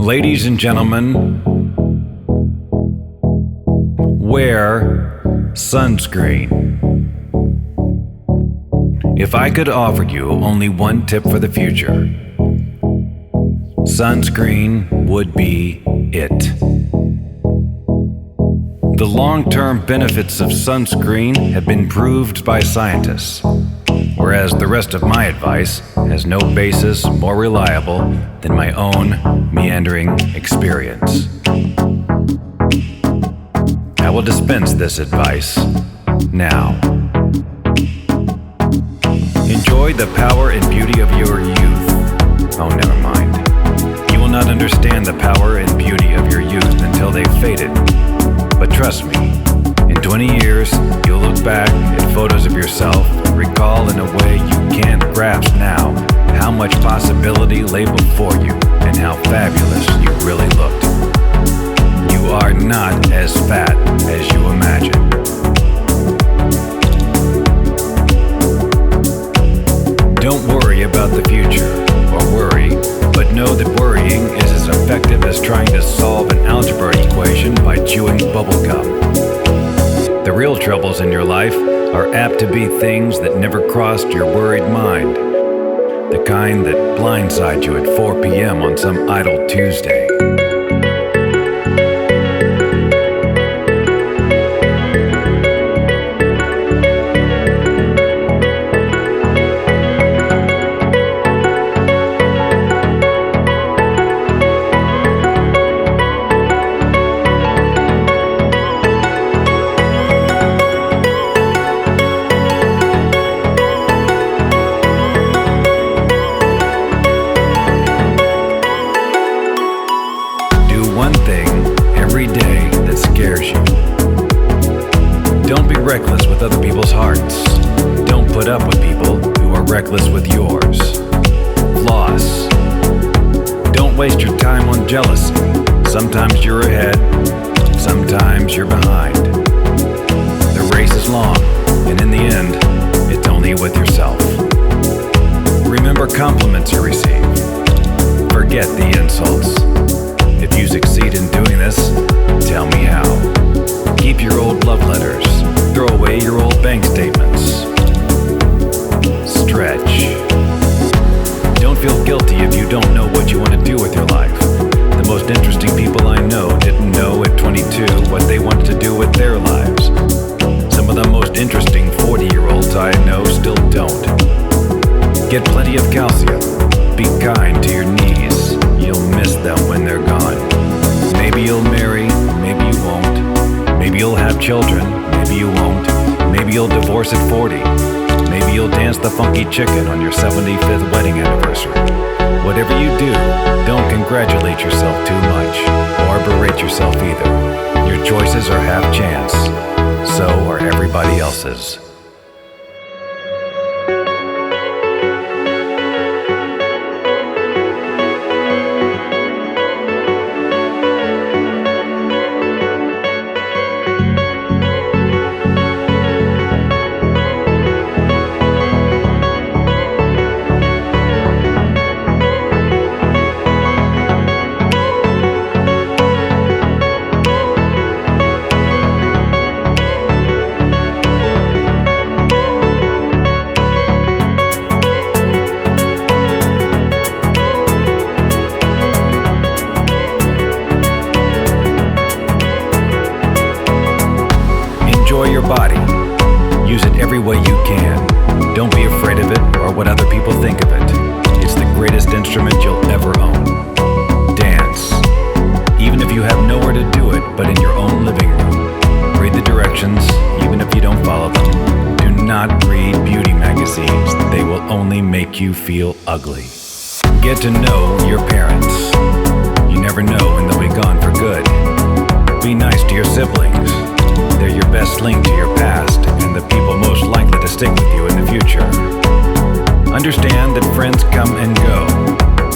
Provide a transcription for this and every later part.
Ladies and gentlemen, wear sunscreen. If I could offer you only one tip for the future, sunscreen would be it. The long-term benefits of sunscreen have been proved by scientists, whereas the rest of my advice has no basis more reliable than my own meandering experience. I will dispense this advice now. Enjoy the power and beauty of your youth. Oh, never mind. You will not understand the power and beauty of your youth until they've faded. But trust me, in 20 years, you'll look back at photos of yourself and recall in a way you can't grasp now how much possibility lay before you and how fabulous you really looked. You are not as fat as you imagine. Don't worry about the future, or worry, but know that worrying is as effective as trying to solve an algebra equation by chewing bubblegum. The real troubles in your life are apt to be things that never crossed your worried mind. The kind that blindside you at 4 p.m. on some idle Tuesday. Reckless with other people's hearts. Don't put up with people who are reckless with yours. Floss. Don't waste your time on jealousy. Sometimes you're ahead, sometimes you're behind. The race is long, and in the end, it's only with yourself. Remember compliments you receive. Forget the insults. If you succeed in doing this, tell me how. Keep your old love letters. Throw away your old bank statements. Stretch. Don't feel guilty if you don't know what you want to do with your life. The most interesting people I know didn't know at 22 what they wanted to do with their lives. Some of the most interesting 40-year-olds I know still don't. Get plenty of calcium. Be kind to your knees. You'll miss them when they're gone. Maybe you'll marry, maybe you won't. Maybe you'll have children, maybe you won't. Maybe you'll divorce at 40. Maybe you'll dance the funky chicken on your 75th wedding anniversary. Whatever you do, don't congratulate yourself too much, or berate yourself either. Your choices are half chance. So are everybody else's. Your body. Use it every way you can. Don't be afraid of it or what other people think of it. It's the greatest instrument you'll ever own. Dance. Even if you have nowhere to do it but in your own living room. Read the directions, even if you don't follow them. Do not read beauty magazines. They will only make you feel ugly. Get to know your parents. You never know when they'll be gone for good. Be nice to your siblings. They're your best link to your past and the people most likely to stick with you in the future. Understand that friends come and go,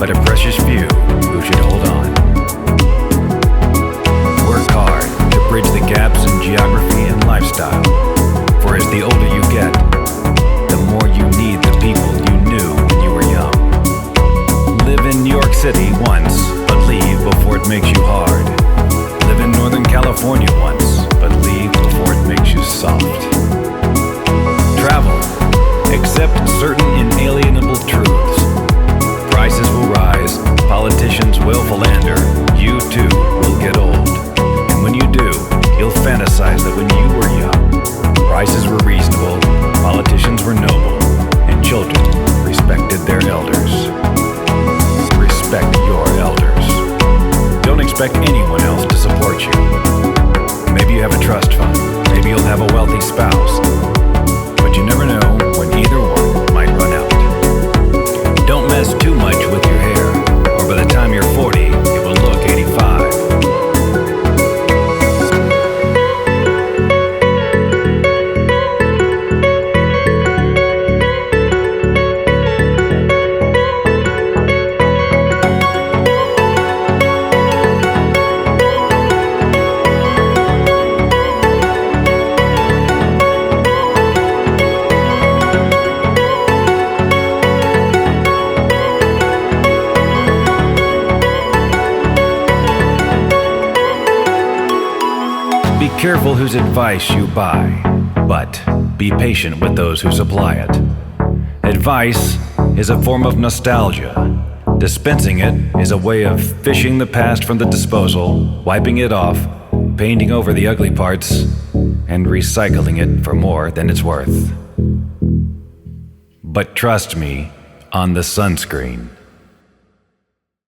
but a precious few who should hold on. Work hard to bridge the gaps in geography and lifestyle, for as the older you get, the more you need the people you knew when you were young. Live in New York City California once, but leave before it makes you soft. Travel. Accept certain inalienable truths. Prices will rise, politicians will philander, you too will get old. And when you do, you'll fantasize that when you were young, prices were reasonable, politicians were noble, and children respected their elders. Respect your elders. Don't expect anyone else to support you. Maybe you have a trust fund, maybe you'll have a wealthy spouse, but you never know when either one might run out. Don't mess too much with your hair, or by the time you're 40, it will look 85. Be careful whose advice you buy, but be patient with those who supply it. Advice is a form of nostalgia. Dispensing it is a way of fishing the past from the disposal, wiping it off, painting over the ugly parts, and recycling it for more than it's worth. But trust me on the sunscreen.